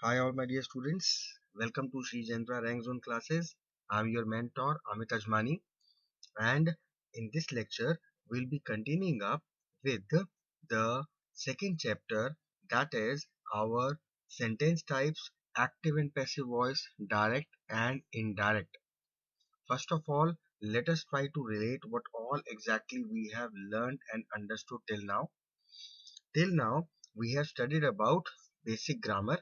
Hi all my dear students, welcome to Sri Jendra Rank Zone classes. I am your mentor Amit Ajmani, and in this lecture we'll be continuing up with the second chapter, that is our sentence types, active and passive voice, direct and indirect. First of all, let us try to relate what all exactly we have learned and understood till now. Till now we have studied about basic grammar.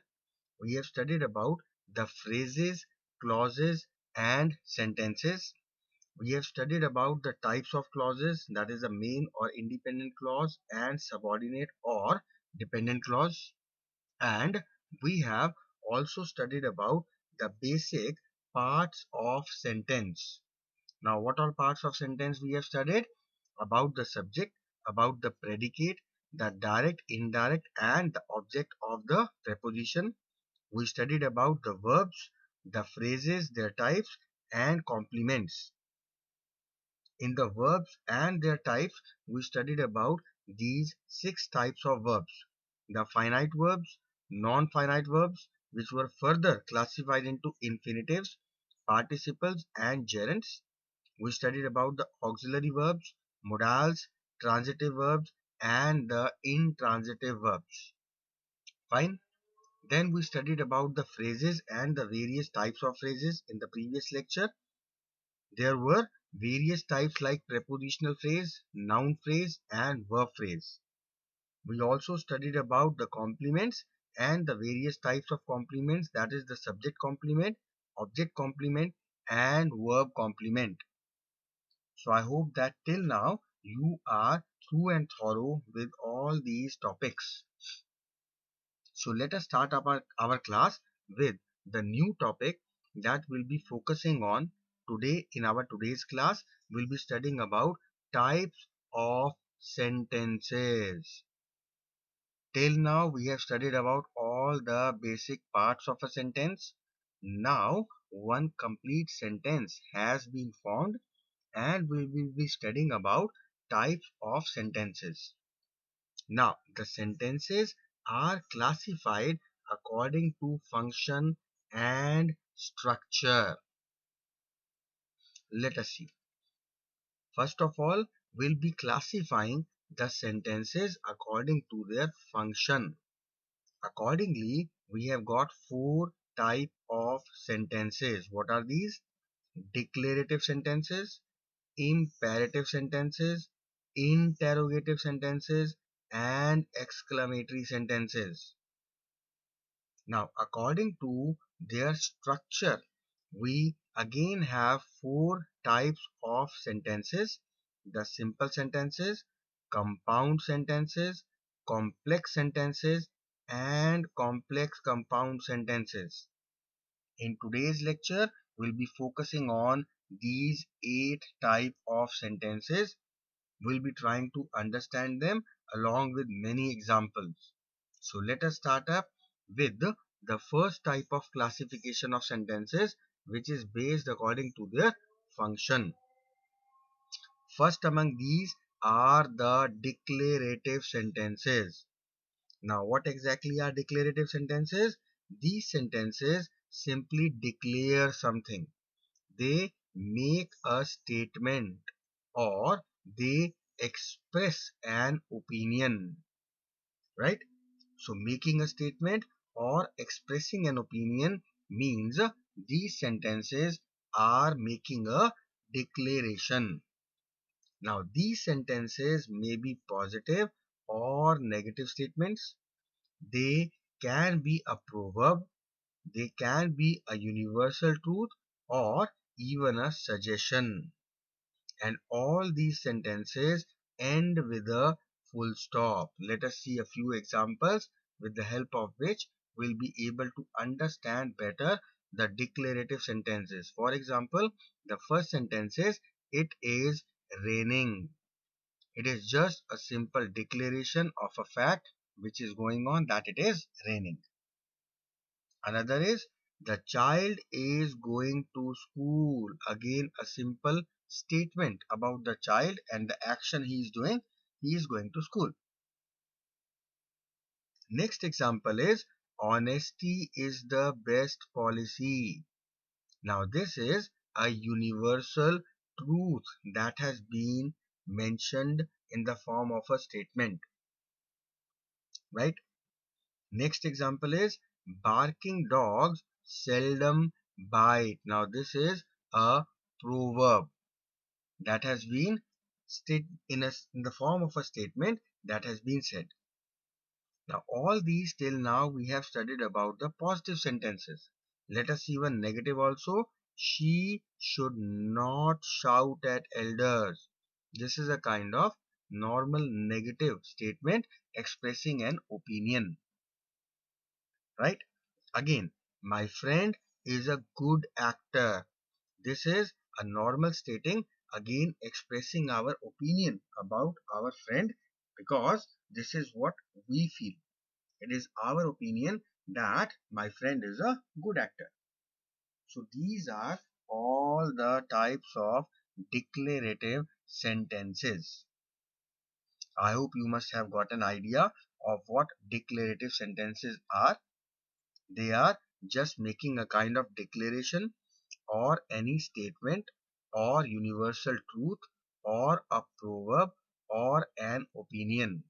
We have studied about the phrases, clauses and sentences. We have studied about the types of clauses, that is the main or independent clause and subordinate or dependent clause. And we have also studied about the basic parts of sentence. Now, what all parts of sentence we have studied? About the subject, about the predicate, the direct, indirect and the object of the preposition. We studied about the verbs, the phrases, their types, and complements. In the verbs and their types, we studied about these six types of verbs. The finite verbs, non-finite verbs, which were further classified into infinitives, participles, and gerunds. We studied about the auxiliary verbs, modals, transitive verbs, and the intransitive verbs. Fine. Then we studied about the phrases and the various types of phrases in the previous lecture. There were various types like prepositional phrase, noun phrase and verb phrase. We also studied about the complements and the various types of complements, that is the subject complement, object complement and verb complement. So I hope that till now you are through and thorough with all these topics. So let us start our class with the new topic that we'll be focusing on today. In our today's class, we'll be studying about types of sentences. Till now, we have studied about all the basic parts of a sentence. Now, one complete sentence has been formed and we will be studying about types of sentences. Now, the sentences are classified according to function and structure. Let us see. First of all, we'll be classifying the sentences according to their function. Accordingly, we have got four type of sentences. What are these? Declarative sentences, imperative sentences, interrogative sentences, and exclamatory sentences. Now, according to their structure, we again have four types of sentences: the simple sentences, compound sentences, complex sentences, and complex compound sentences. In today's lecture, we'll be focusing on these eight types of sentences. We'll be trying to understand them along with many examples. So let us start up with the first type of classification of sentences, which is based according to their function. First among these are the declarative sentences. Now, what exactly are declarative sentences? These sentences simply declare something. They make a statement or they express an opinion, right? So making a statement or expressing an opinion means these sentences are making a declaration. Now these sentences may be positive or negative statements. They can be a proverb, they can be a universal truth or even a suggestion. And all these sentences end with a full stop. Let us see a few examples with the help of which we'll be able to understand better the declarative sentences. For example, the first sentence is, it is raining. It is just a simple declaration of a fact which is going on, that it is raining. Another is, the child is going to school. Again, a simple statement about the child and the action he is doing. He is going to school. Next example is, honesty is the best policy. Now this is a universal truth that has been mentioned in the form of a statement, right? Next example is barking dogs seldom bite. Now this is a proverb that has been in the form of a statement that has been said. Now all these till now we have studied about the positive sentences. Let us see one negative also. She should not shout at elders. This is a kind of normal negative statement expressing an opinion, right? Again, my friend is a good actor. This is a normal stating, again expressing our opinion about our friend, because this is what we feel. It is our opinion that my friend is a good actor. So these are all the types of declarative sentences. I hope you must have got an idea of what declarative sentences are. They are just making a kind of declaration or any statement or universal truth or a proverb or an opinion.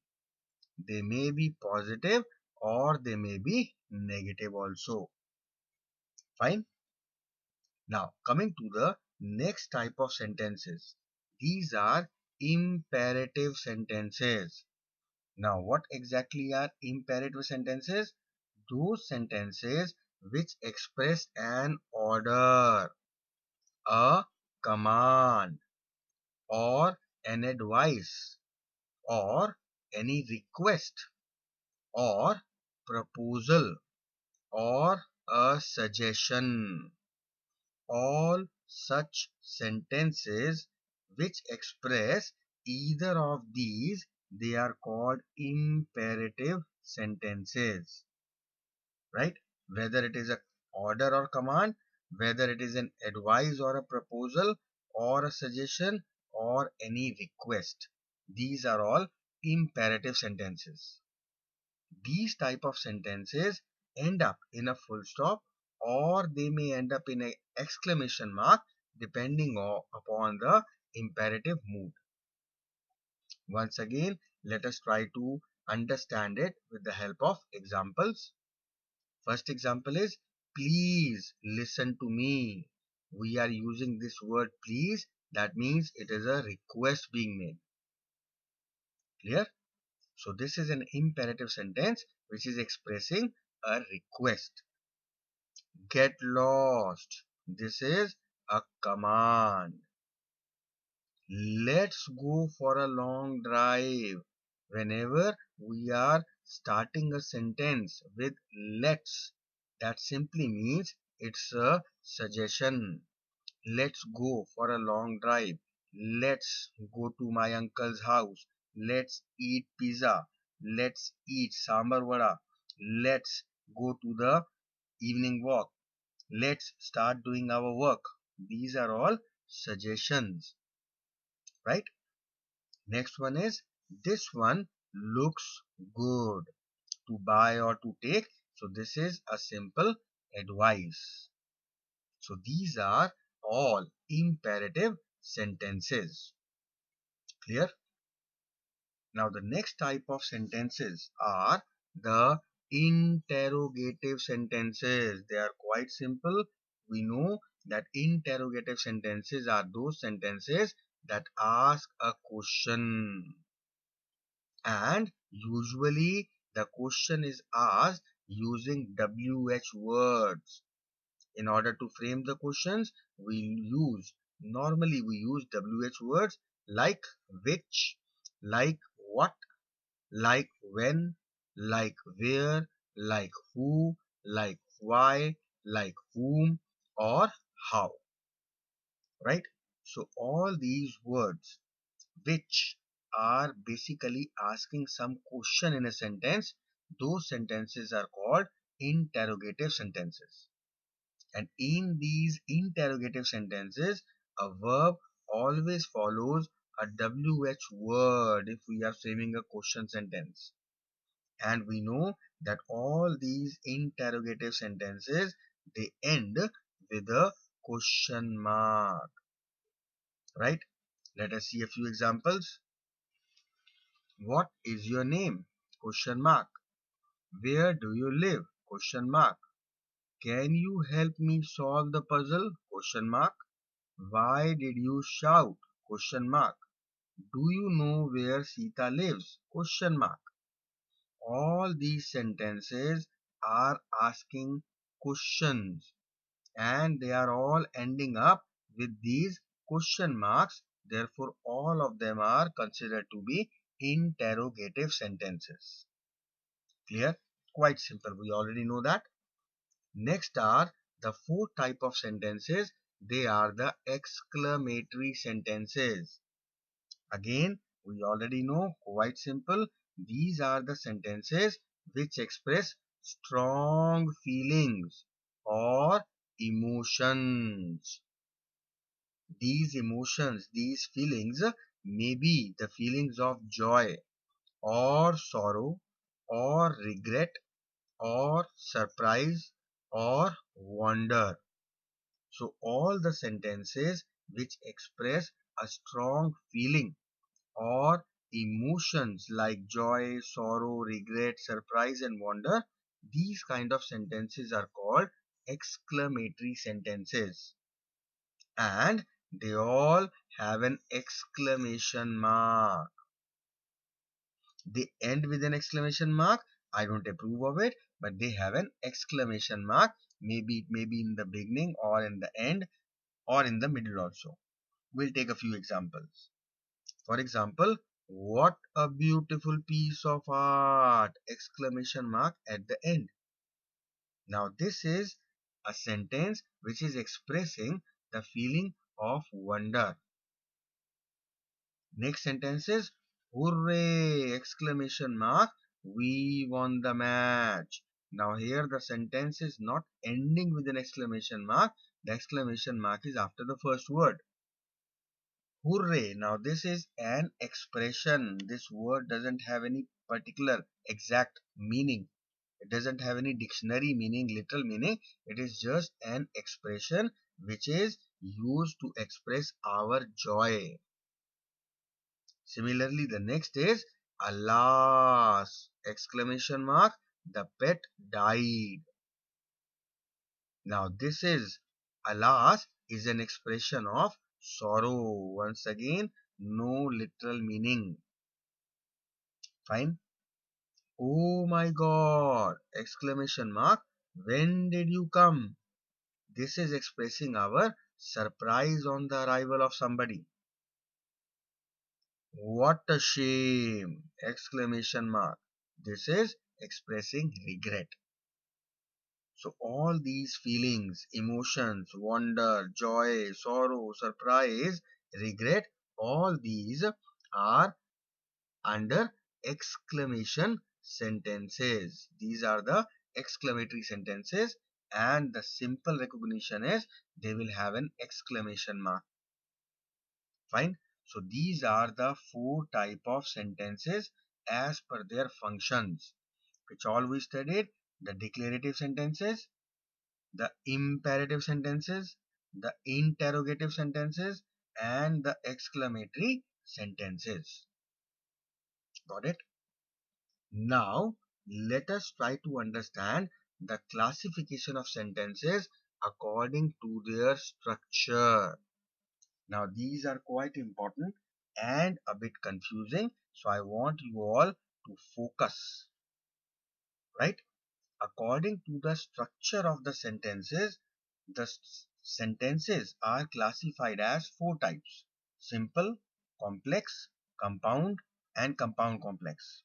They may be positive or they may be negative also. Fine. Now coming to the next type of sentences. These are imperative sentences. Now what exactly are imperative sentences? Those sentences which express an order, a command, or an advice, or any request, or proposal, or a suggestion. All such sentences which express either of these, they are called imperative sentences, right? Whether it is a order or command, whether it is an advice or a proposal or a suggestion or any request, these are all imperative sentences. These type of sentences end up in a full stop or they may end up in an exclamation mark depending upon the imperative mood. Once again, let us try to understand it with the help of examples. First example is, please listen to me. We are using this word please. That means it is a request being made. Clear? So this is an imperative sentence which is expressing a request. Get lost. This is a command. Let's go for a long drive. Whenever we are starting a sentence with let's, that simply means it's a suggestion. Let's go for a long drive. Let's go to my uncle's house. Let's eat pizza. Let's eat sambar vada. Let's go to the evening walk. Let's start doing our work. These are all suggestions, right? Next one is, this one looks good, to buy or to take. So this is a simple advice. So these are all imperative sentences. Clear? Now the next type of sentences are the interrogative sentences. They are quite simple. We know that interrogative sentences are those sentences that ask a question, and usually the question is asked using WH words. In order to frame the questions, normally we use WH words like which, like what, like when, like where, like who, like why, like whom, or how, right? So all these words which are basically asking some question in a sentence, those sentences are called interrogative sentences. And in these interrogative sentences, a verb always follows a WH word if we are framing a question sentence. And we know that all all these interrogative sentences, they end with a question mark, right? Let us see a few examples. What is your name? Question mark. Where do you live? Question mark. Can you help me solve the puzzle? Question mark. Why did you shout? Question mark. Do you know where Sita lives? Question mark. All these sentences are asking questions and they are all ending up with these question marks. Therefore, all of them are considered to be interrogative sentences. Clear? Quite simple. We already know that. Next are the fourth type of sentences. They are the exclamatory sentences. Again, we already know, quite simple. These are the sentences which express strong feelings or emotions. These emotions, these feelings may be the feelings of joy or sorrow or regret or surprise or wonder. So all the sentences which express a strong feeling or emotions like joy, sorrow, regret, surprise and wonder, these kind of sentences are called exclamatory sentences. And they all have an exclamation mark. They end with an exclamation mark. I don't approve of it, but they have an exclamation mark. Maybe it may be in the beginning or in the end or in the middle also. We'll take a few examples. For example, what a beautiful piece of art! Exclamation mark at the end. Now this is a sentence which is expressing the feeling of wonder. Next sentence is hooray! Exclamation mark. We won the match. Now here the sentence is not ending with an exclamation mark. The exclamation mark is after the first word. Hooray! Now this is an expression. This word doesn't have any particular exact meaning. It doesn't have any dictionary meaning, literal meaning. It is just an expression which is used to express our joy. Similarly, the next is alas! Exclamation mark. The pet died. Now this is alas is an expression of sorrow. Once again, no literal meaning. Fine. Oh my God! Exclamation mark. When did you come? This is expressing our surprise on the arrival of somebody. What a shame! Exclamation mark. This is expressing regret. So all these feelings, emotions, wonder, joy, sorrow, surprise, regret, all these are under exclamation sentences. These are the exclamatory sentences and the simple recognition is they will have an exclamation mark. Fine. So these are the four type of sentences as per their functions, which all we studied: the declarative sentences, the imperative sentences, the interrogative sentences, and the exclamatory sentences. Got it? Now, let us try to understand the classification of sentences according to their structure. Now, these are quite important and a bit confusing, so I want you all to focus, right? According to the structure of the sentences, the sentences are classified as four types: simple, complex, compound, and compound complex.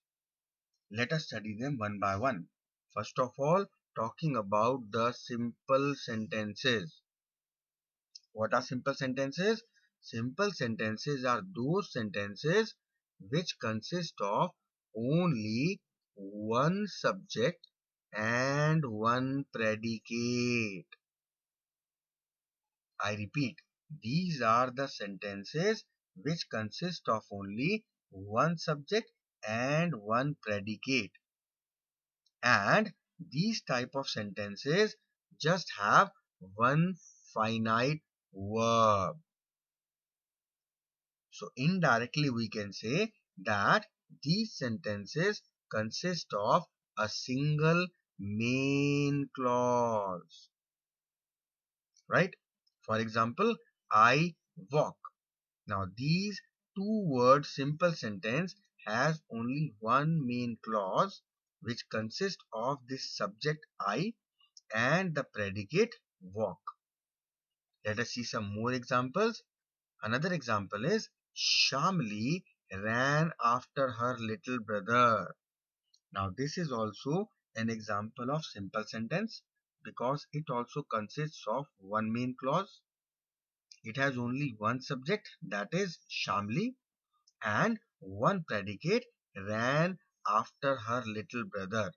Let us study them one by one. First of all, talking about the simple sentences. What are simple sentences? Simple sentences are those sentences which consist of only one subject and one predicate. I repeat, these are the sentences which consist of only one subject and one predicate. And these type of sentences just have one finite verb. So indirectly we can say that these sentences consist of a single main clause, right? For example, I walk. Now these two word simple sentence has only one main clause which consists of this subject I and the predicate walk. Let us see some more examples. Another example is Shamli ran after her little brother. Now this is also an example of simple sentence because it also consists of one main clause. It has only one subject, that is Shamli, and one predicate, ran after her little brother.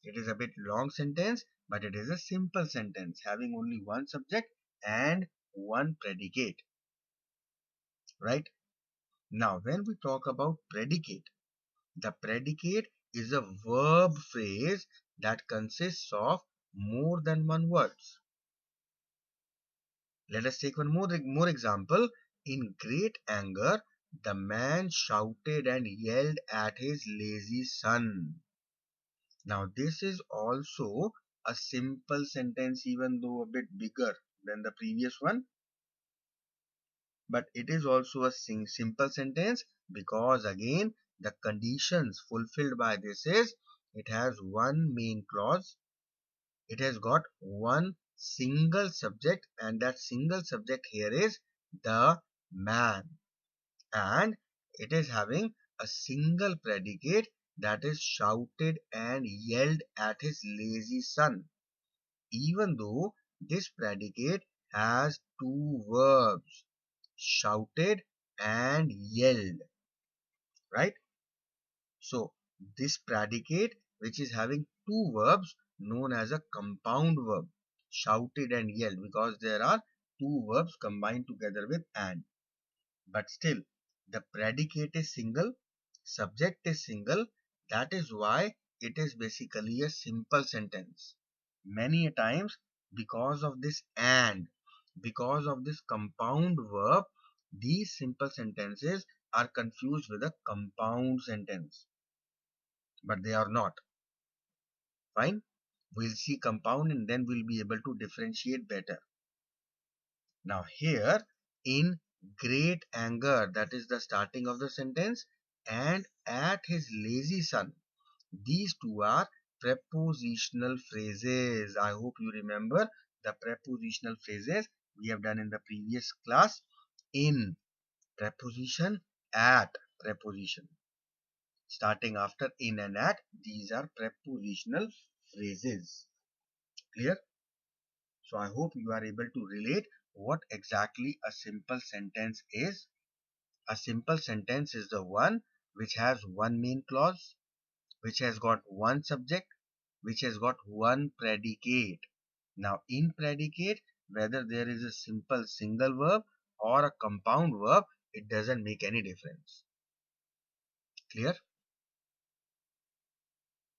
It is a bit long sentence, but it is a simple sentence having only one subject and one predicate, right? Now, when we talk about predicate, the predicate is a verb phrase that consists of more than one words. Let us take one more example. In great anger, the man shouted and yelled at his lazy son. Now, this is also a simple sentence, even though a bit bigger than the previous one. But it is also a simple sentence because again, the conditions fulfilled by this is it has one main clause, it has got one single subject, and that single subject here is the man, and it is having a single predicate, that is shouted and yelled at his lazy son, even though this predicate has two verbs, shouted and yelled, right? So this predicate, which is having two verbs, known as a compound verb, shouted and yelled, because there are two verbs combined together with and. But still, the predicate is single, subject is single. That is why it is basically a simple sentence. Many a times, because of this and, because of this compound verb, these simple sentences are confused with a compound sentence, but they are not. Fine. We'll see compound and then we'll be able to differentiate better. Now here, in great anger, that is the starting of the sentence, and at his lazy son, these two are prepositional phrases. I hope you remember the prepositional phrases we have done in the previous class. In preposition, at preposition. Starting after in and at, these are prepositional phrases. Clear? So I hope you are able to relate what exactly a simple sentence is. A simple sentence is the one which has one main clause, which has got one subject, which has got one predicate. Now in predicate, whether there is a simple single verb or a compound verb, it doesn't make any difference. Clear?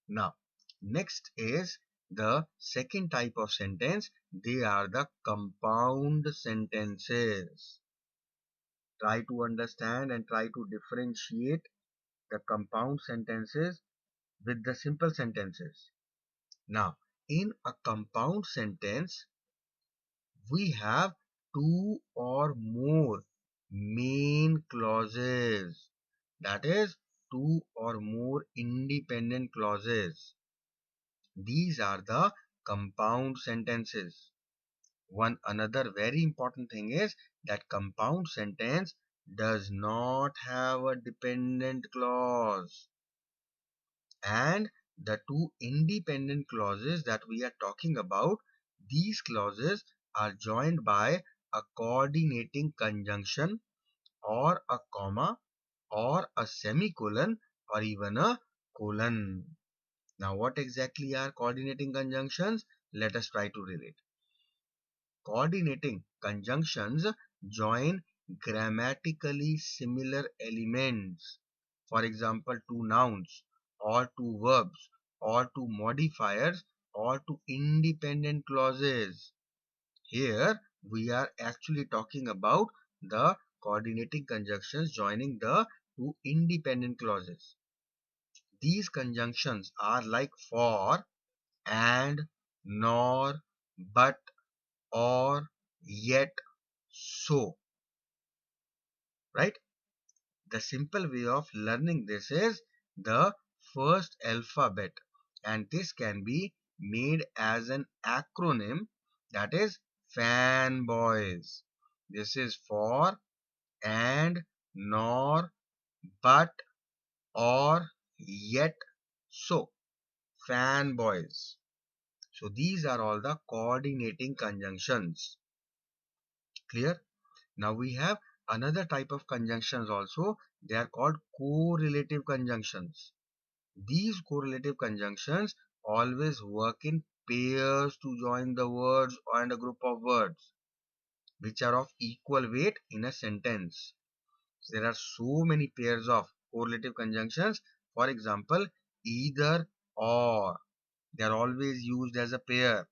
Now, next is the second type of sentence. They are the compound sentences. Try to understand and try to differentiate the compound sentences with the simple sentences. Now, in a compound sentence, we have two or more main clauses. That is, two or more independent clauses. These are the compound sentences. One another very important thing is that compound sentence does not have a dependent clause. And the two independent clauses that we are talking about, these clauses are joined by a coordinating conjunction or a comma or a semicolon or even a colon. Now what exactly are coordinating conjunctions? Let us try to relate. Coordinating conjunctions join grammatically similar elements. For example, two nouns or two verbs or to modifiers or to independent clauses. Here we are actually talking about the coordinating conjunctions joining the two independent clauses. These conjunctions are like for, and, nor, but, or, yet, so. Right? The simple way of learning this is the first alphabet, and this can be made as an acronym, that is fanboys. This is for, and, nor, but, or, yet, so. Fanboys. So these are all the coordinating conjunctions. Clear? Now we have another type of conjunctions also. They are called correlative conjunctions. These correlative conjunctions always work in pairs to join the words and a group of words which are of equal weight in a sentence. There are so many pairs of correlative conjunctions. For example, either or. They are always used as a pair.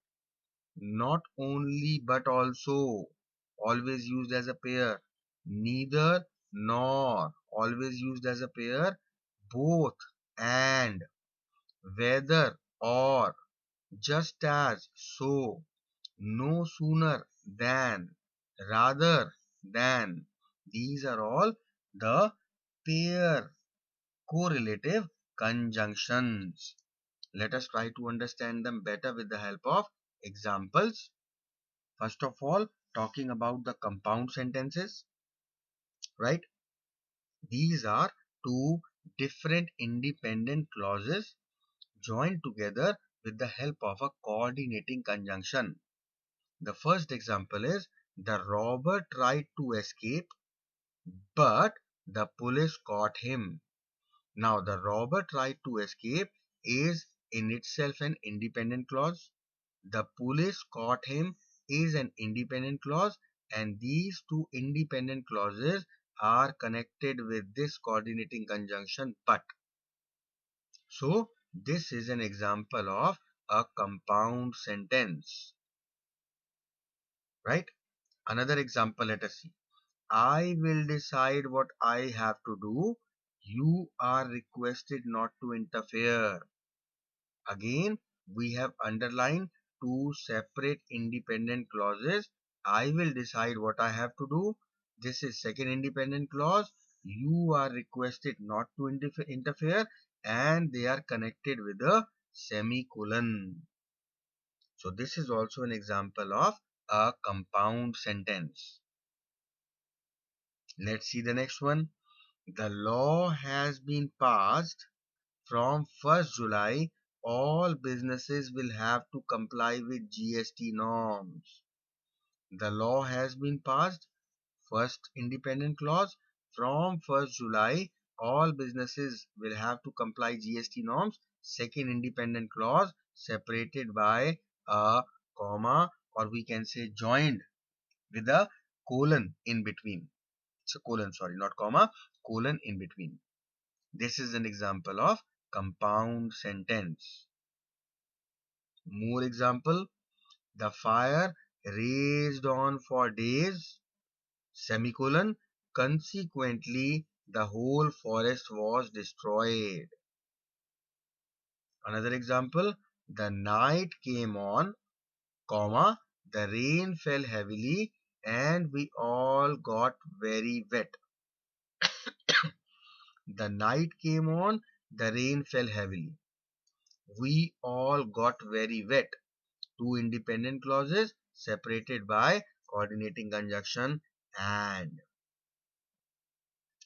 Not only but also, always used as a pair. Neither nor, always used as a pair. Both and, whether or, just as, so, no sooner than, rather than. These are all the pair correlative conjunctions. Let us try to understand them better with the help of examples. First of all, talking about the compound sentences, right? These are two different independent clauses joined together with the help of a coordinating conjunction. The first example is the robber tried to escape, but the police caught him. Now, the robber tried to escape is in itself an independent clause. The police caught him is an independent clause, and these two independent clauses are connected with this coordinating conjunction but. So, this is an example of a compound sentence, right? Another example, let us see. I will decide what I have to do. You are requested not to interfere. Again, we have underlined two separate independent clauses. I will decide what I have to do. This is second independent clause. You are requested not to interfere, and they are connected with a semicolon. So this is also an example of a compound sentence. Let's see the next one. The law has been passed. From 1st July, all businesses will have to comply with GST norms. The law has been passed. First independent clause. From 1st July, all businesses will have to comply GST norms. Second independent clause separated by a comma, or we can say joined with a colon in between. It's a colon, sorry, not comma, colon in between. This is an example of compound sentence. More example. The fire raged on for days, semicolon. Consequently, the whole forest was destroyed. Another example. The night came on, comma. The rain fell heavily and we all got very wet. The night came on, the rain fell heavily. We all got very wet. Two independent clauses separated by coordinating conjunction and.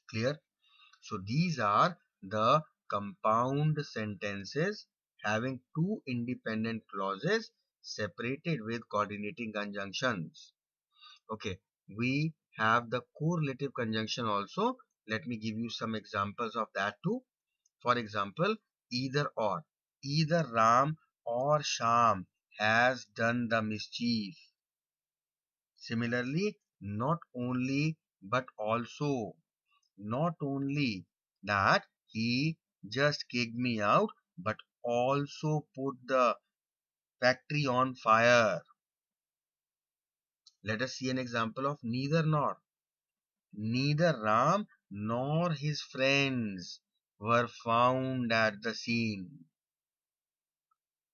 Clear? So these are the compound sentences having two independent clauses separated with coordinating conjunctions. Okay, we have the correlative conjunction also. Let me give you some examples of that too. For example, either or. Either Ram or Sham has done the mischief. Similarly, not only but also. Not only that he just kicked me out, but also put the factory on fire. Let us see an example of neither nor. Neither Ram nor his friends were found at the scene.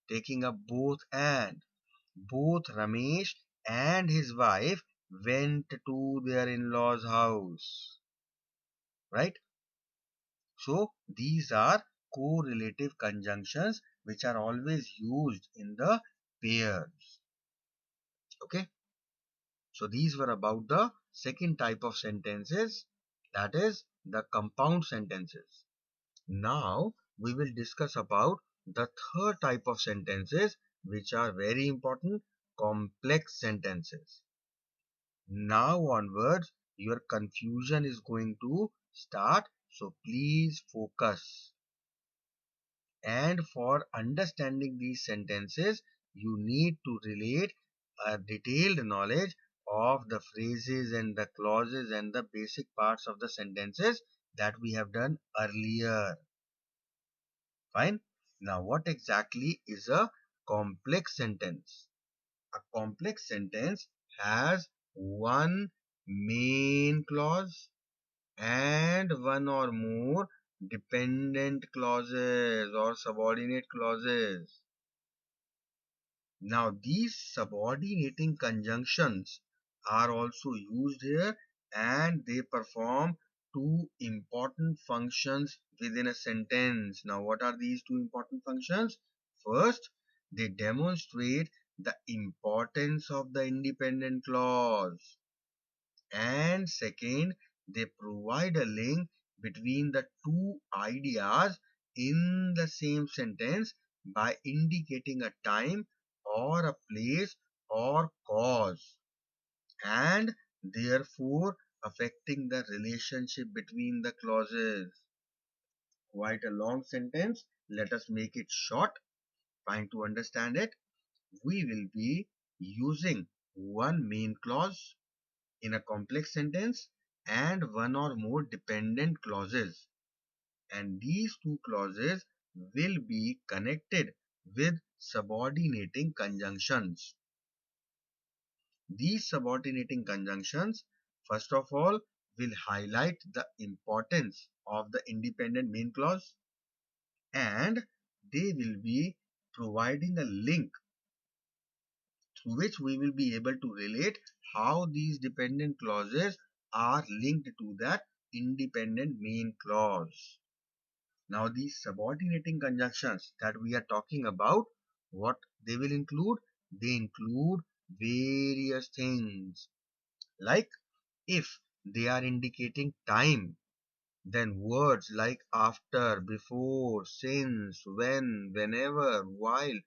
Taking up both and both Ramesh and his wife went to their in-laws' house. Right? So these are correlative conjunctions which are always used in the pairs. Okay. So these were about the second type of sentences, that is the compound sentences. Now we will discuss about the third type of sentences which are very important, complex sentences. Now onwards your confusion is going to start, so please focus. And for understanding these sentences, you need to relate a detailed knowledge of the phrases and the clauses and the basic parts of the sentences that we have done earlier. Fine. Now, what exactly is a complex sentence? A complex sentence has one main clause and one or more dependent clauses or subordinate clauses. Now, these subordinating conjunctions are also used here and they perform two important functions within a sentence. Now, what are these two important functions? First, they demonstrate the importance of the independent clause. And second, they provide a link between the two ideas in the same sentence by indicating a time or a place or cause, and therefore affecting the relationship between the clauses. Quite a long sentence. Let us make it short. Trying to understand it, we will be using one main clause in a complex sentence and one or more dependent clauses. And these two clauses will be connected with subordinating conjunctions. These subordinating conjunctions, first of all, will highlight the importance of the independent main clause, and they will be providing a link through which we will be able to relate how these dependent clauses are linked to that independent main clause. Now, these subordinating conjunctions that we are talking about, what they will include? They include various things. Like if they are indicating time, then words like after, before, since, when, whenever, while,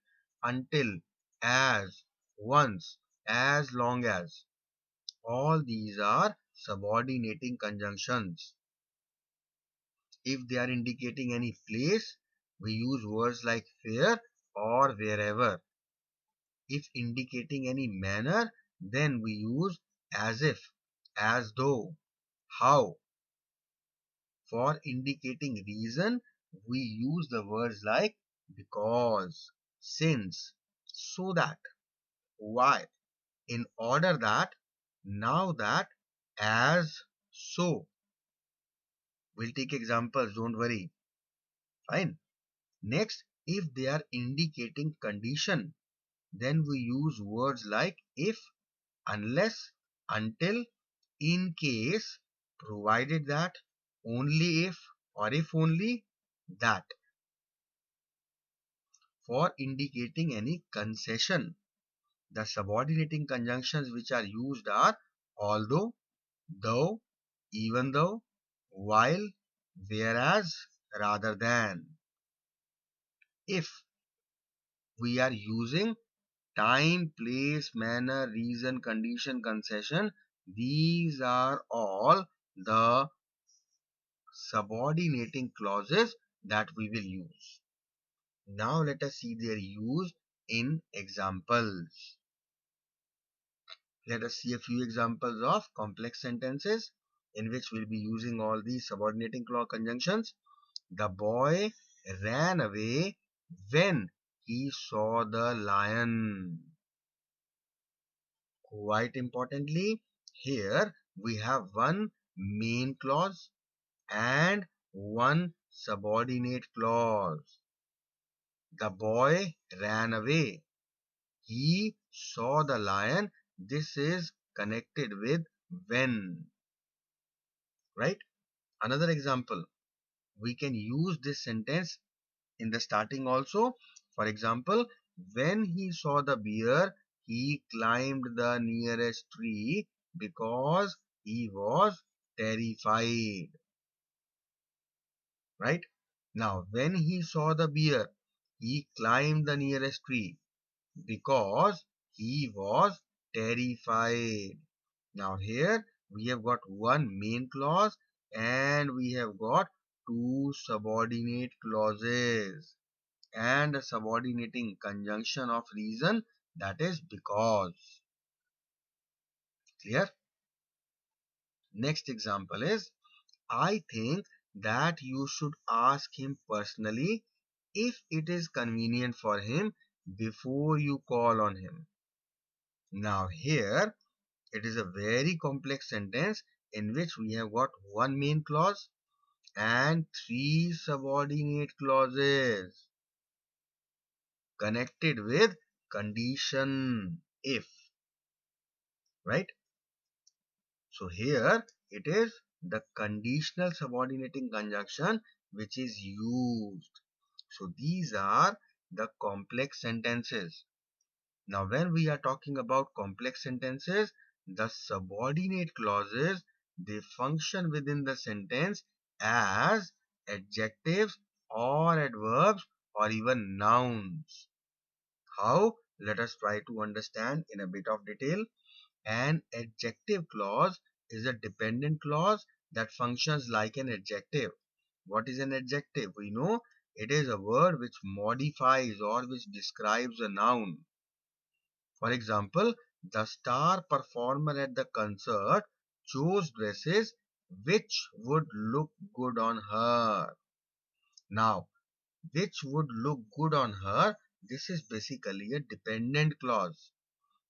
until, as, once, as long as. All these are subordinating conjunctions. If they are indicating any place, we use words like where or wherever. If indicating any manner, then we use as if, as though, how. For indicating reason, we use the words like because, since, so that, why, in order that, now that, as, so. We'll take examples, don't worry. Fine. Next, if they are indicating condition, then we use words like if, unless, until, in case, provided that, only if, or if only, that. For indicating any concession, the subordinating conjunctions which are used are although, though, even though, while, whereas, rather than. If we are using time, place, manner, reason, condition, concession, these are all the subordinating clauses that we will use. Now let us see their use in examples. Let us see a few examples of complex sentences in which we'll be using all these subordinating clause conjunctions. The boy ran away when he saw the lion. Quite importantly, here we have one main clause and one subordinate clause. The boy ran away. He saw the lion. This is connected with when, right? Another example, we can use this sentence in the starting also. For example, when he saw the bear, he climbed the nearest tree because he was terrified. Right? Now, when he saw the bear, he climbed the nearest tree because he was terrified. Now, here we have got one main clause and we have got two subordinate clauses and a subordinating conjunction of reason, that is because. Clear? Next example is, I think that you should ask him personally if it is convenient for him before you call on him. Now here it is a very complex sentence in which we have got one main clause and three subordinate clauses connected with condition if, right? So here it is the conditional subordinating conjunction which is used. So these are the complex sentences. Now when we are talking about complex sentences, the subordinate clauses, they function within the sentence as adjectives or adverbs or even nouns. How? Let us try to understand in a bit of detail. An adjective clause is a dependent clause that functions like an adjective. What is an adjective? We know it is a word which modifies or which describes a noun. For example, the star performer at the concert chose dresses which would look good on her. Now, which would look good on her, this is basically a dependent clause.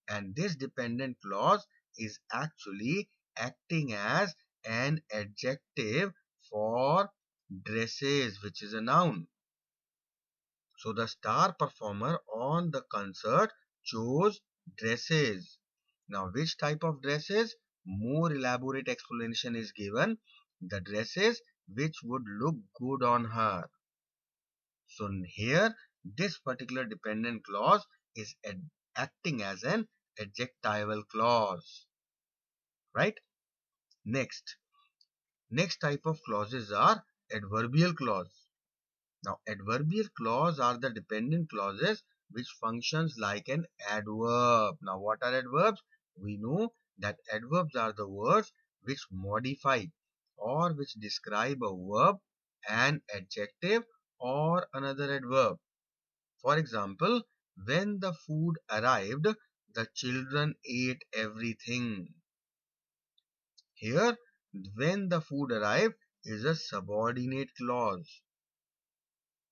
And this dependent clause is actually acting as an adjective for dresses, which is a noun. So the star performer on the concert chose dresses. Now, which type of dresses? More elaborate explanation is given. The dresses which would look good on her. So here, this particular dependent clause is acting as an adjectival clause, right? Next type of clauses are adverbial clause. Now, adverbial clause are the dependent clauses which functions like an adverb. Now, what are adverbs? We know that adverbs are the words which modify or which describe a verb, an adjective, or another adverb. For example, when the food arrived, the children ate everything. Here, when the food arrived is a subordinate clause,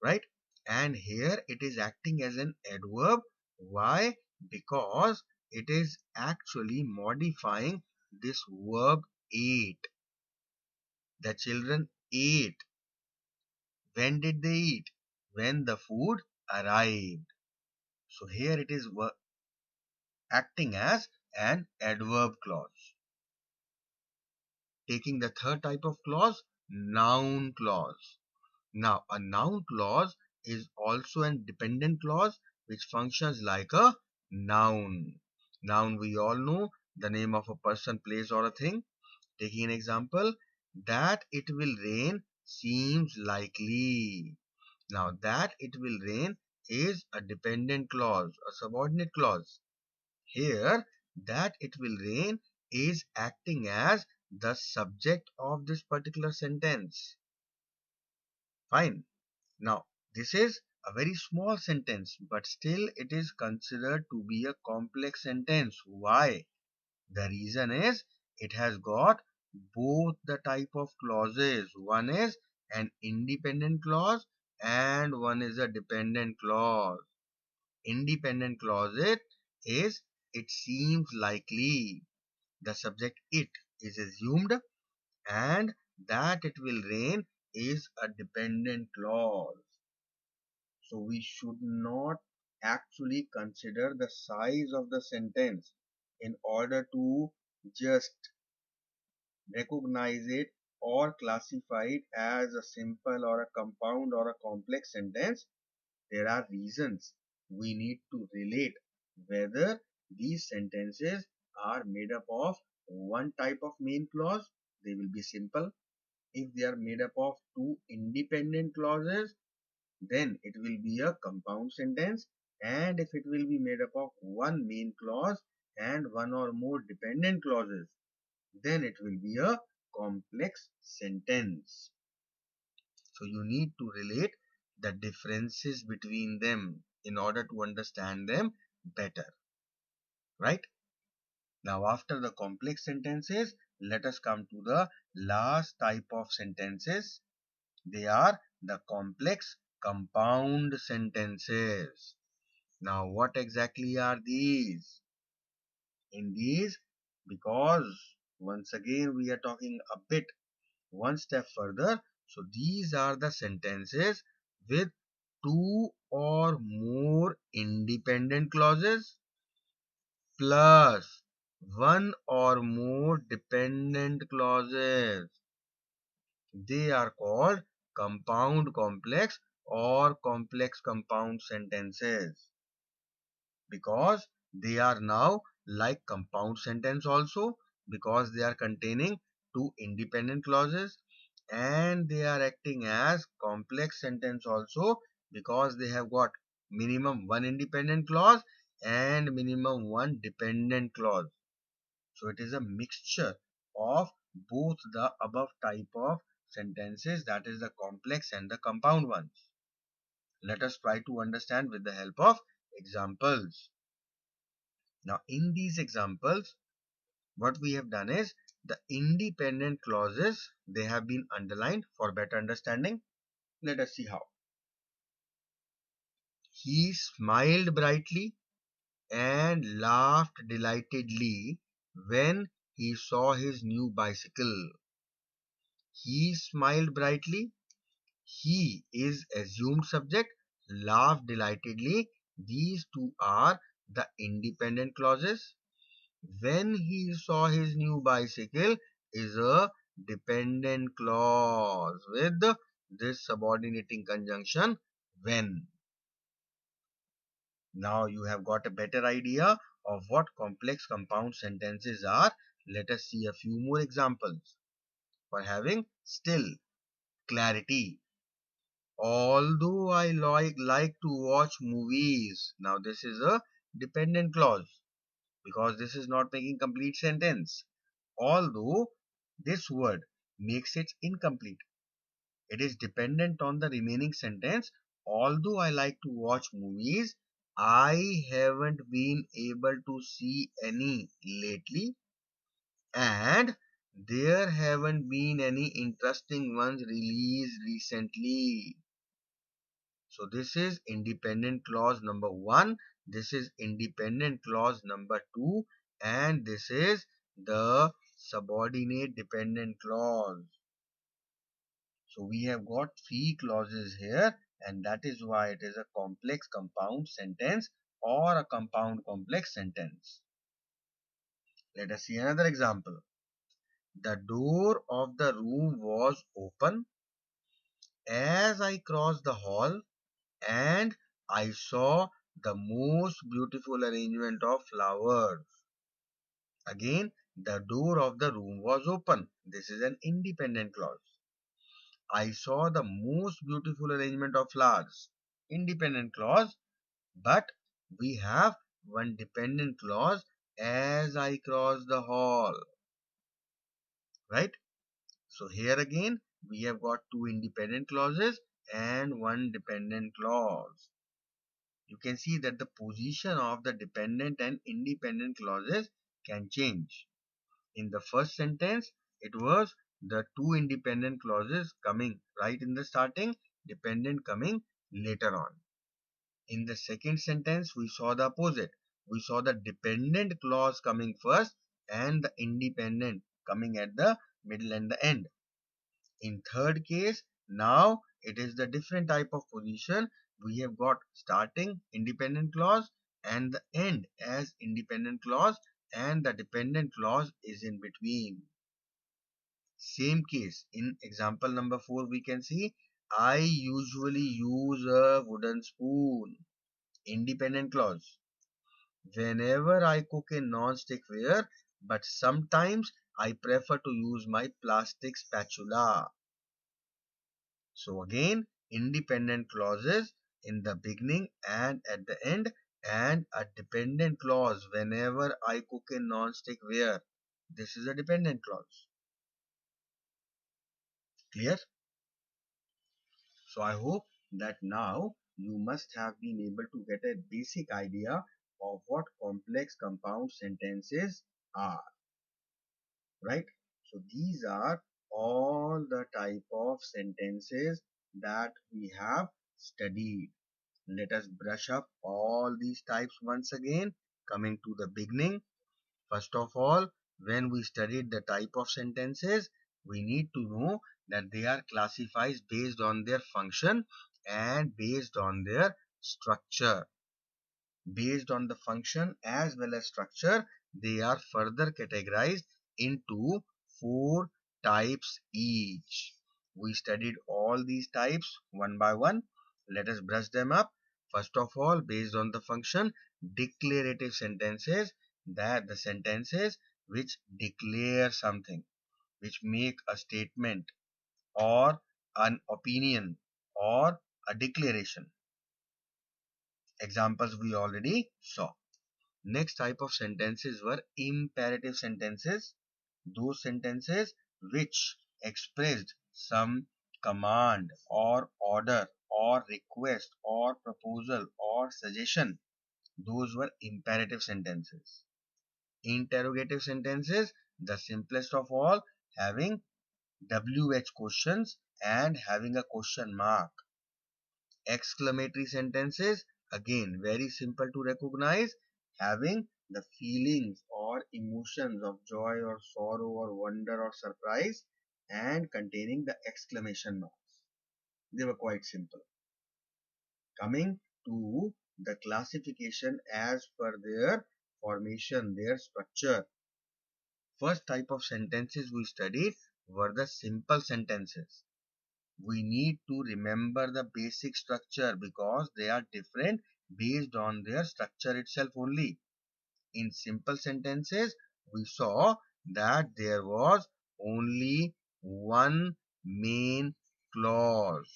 right? And here it is acting as an adverb. Why? Because it is actually modifying this verb ate. The children ate. When did they eat? When the food arrived. So here it is acting as an adverb clause. Taking the third type of clause, noun clause. Now, a noun clause is also a dependent clause which functions like a noun. Noun, we all know the name of a person, place, or a thing. Taking an example, that it will rain seems likely. Now, that it will rain is a dependent clause, a subordinate clause. Here, that it will rain is acting as the subject of this particular sentence. Fine. Now, this is a very small sentence, but still it is considered to be a complex sentence. Why? The reason is it has got both the type of clauses. One is an independent clause and one is a dependent clause. Independent clause is it seems likely. The subject it is assumed and that it will rain is a dependent clause. So we should not actually consider the size of the sentence in order to just recognize it or classify it as a simple or a compound or a complex sentence. There are reasons we need to relate whether these sentences are made up of one type of main clause, they will be simple. If they are made up of two independent clauses, then it will be a compound sentence. And if it will be made up of one main clause and one or more dependent clauses, then it will be a complex sentence. So you need to relate the differences between them in order to understand them better, right? Now after the complex sentences, let us come to the last type of sentences. They are the complex compound sentences. Now what exactly are these? In these, because once again we are talking a bit one step further, so these are the sentences with two or more independent clauses plus one or more dependent clauses. They are called compound complex or complex compound sentences because they are now like compound sentence also because they are containing two independent clauses, and they are acting as complex sentence also because they have got minimum one independent clause and minimum one dependent clause. So it is a mixture of both the above type of sentences, that is the complex and the compound ones. Let us try to understand with the help of examples. Now in these examples, what we have done is the independent clauses, they have been underlined for better understanding. Let us see how. He smiled brightly and laughed delightedly when he saw his new bicycle. He smiled brightly. He is assumed subject. Laughed delightedly. These two are the independent clauses. When he saw his new bicycle is a dependent clause with this subordinating conjunction when. Now you have got a better idea of what complex compound sentences are. Let us see a few more examples for having still clarity. Although I like to watch movies. Now this is a dependent clause because this is not making complete sentence. Although this word makes it incomplete. It is dependent on the remaining sentence. Although I like to watch movies, I haven't been able to see any lately, and there haven't been any interesting ones released recently. So this is independent clause number 1, this is independent clause number 2, and this is the subordinate dependent clause. So we have got three clauses here, and that is why it is a complex compound sentence or a compound complex sentence. Let us see another example. The door of the room was open as I crossed the hall, and I saw the most beautiful arrangement of flowers. Again, the door of the room was open. This is an independent clause. I saw the most beautiful arrangement of flowers. Independent clause, but we have one dependent clause as I cross the hall, right? So here again, we have got two independent clauses and one dependent clause. You can see that the position of the dependent and independent clauses can change. In the first sentence, it was the two independent clauses coming right in the starting, dependent coming later on. In the second sentence, we saw the opposite. We saw the dependent clause coming first and the independent coming at the middle and the end. In third case, now it is the different type of position. We have got starting independent clause and the end as independent clause, and the dependent clause is in between. Same case in example number 4, we can see I usually use a wooden spoon. Independent clause. Whenever I cook in non-stick ware, but sometimes I prefer to use my plastic spatula. So again, independent clauses in the beginning and at the end, and a dependent clause whenever I cook in non-stick ware. This is a dependent clause. Clear? So I hope that now you must have been able to get a basic idea of what complex compound sentences are, right? So these are all the type of sentences that we have studied. Let us brush up all these types once again. Coming to the beginning, first of all, when we studied the type of sentences, we need to know that they are classified based on their function and based on their structure. Based on the function as well as structure, they are further categorized into 4 types each. We studied all these types one by one. Let us brush them up. First of all, based on the function, declarative sentences, that the sentences which declare something, which make a statement or an opinion or a declaration. Examples we already saw. Next type of sentences were imperative sentences. Those sentences which expressed some command or order or request or proposal or suggestion. Those were imperative sentences. Interrogative sentences, the simplest of all, having WH questions and having a question mark. Exclamatory sentences, again very simple to recognize, having the feelings or emotions of joy or sorrow or wonder or surprise and containing the exclamation marks. They were quite simple. Coming to the classification as per their formation, their structure. First type of sentences we studied were the simple sentences. We need to remember the basic structure because they are different based on their structure itself only. In simple sentences, we saw that there was only one main clause.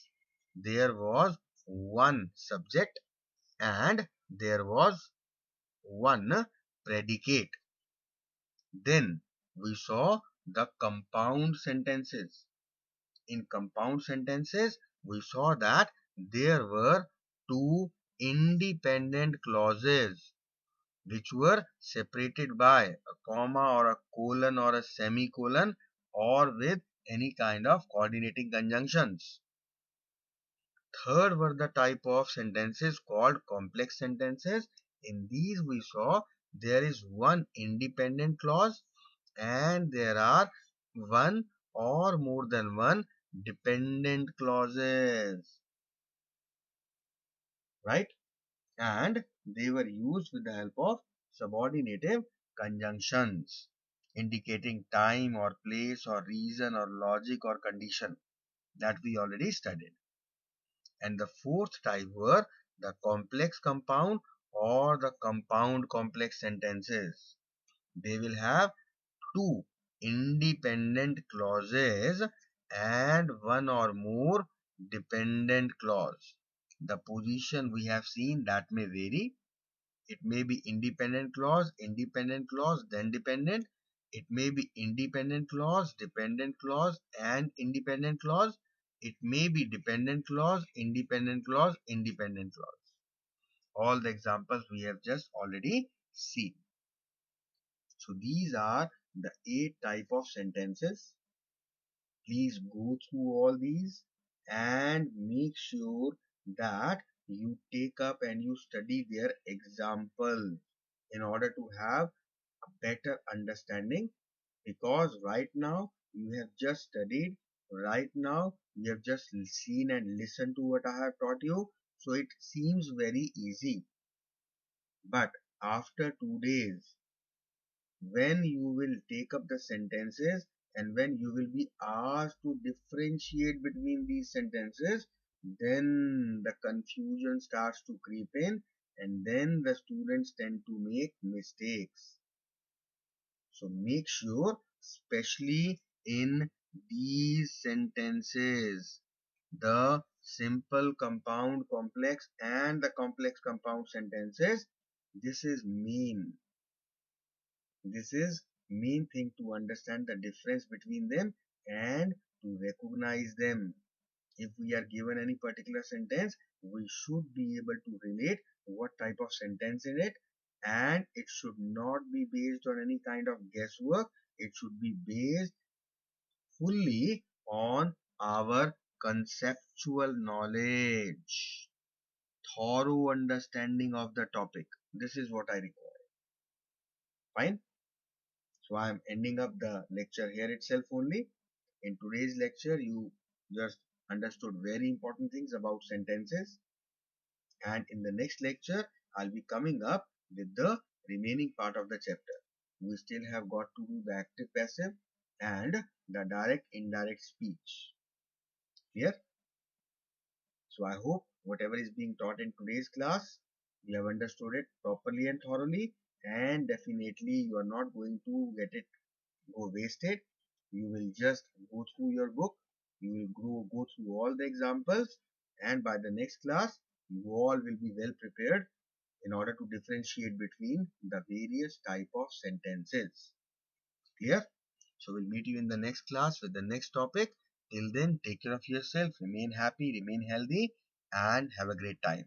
There was one subject and there was one predicate. Then we saw the compound sentences. In compound sentences, we saw that there were two independent clauses which were separated by a comma or a colon or a semicolon or with any kind of coordinating conjunctions. Third were the type of sentences called complex sentences. In these we saw there is one independent clause and there are one or more than one dependent clauses, right? And they were used with the help of subordinative conjunctions indicating time or place or reason or logic or condition that we already studied. And the fourth type were the complex compound or the compound complex sentences. They will have two independent clauses and one or more dependent clause. The position we have seen that may vary. It may be independent clause, then dependent. It may be independent clause, and independent clause. It may be dependent clause, independent clause, independent clause. All the examples we have just already seen. So these are the 8 type of sentences. Please go through all these and make sure that you take up and you study their example in order to have a better understanding, because right now you have just studied, right now you have just seen and listened to what I have taught you, so it seems very easy. But after 2 days, when you will take up the sentences and when you will be asked to differentiate between these sentences, then the confusion starts to creep in and then the students tend to make mistakes. So make sure, especially in these sentences, the simple, compound, complex and the complex compound sentences, this is main. This is main thing to understand the difference between them and to recognize them. If we are given any particular sentence, we should be able to relate what type of sentence in it, and it should not be based on any kind of guesswork. It should be based fully on our conceptual knowledge, thorough understanding of the topic. This is what I require. Fine. So I am ending up the lecture here itself only. In today's lecture, you just understood very important things about sentences. And in the next lecture, I'll be coming up with the remaining part of the chapter. We still have got to do the active passive and the direct indirect speech. Clear? So I hope whatever is being taught in today's class, you have understood it properly and thoroughly, and definitely you are not going to get it go wasted. You will just go through your book, you will go through all the examples, and by the next class, you all will be well prepared in order to differentiate between the various type of sentences. Clear? So we'll meet you in the next class with the next topic. Till then, take care of yourself, remain happy, remain healthy, and have a great time.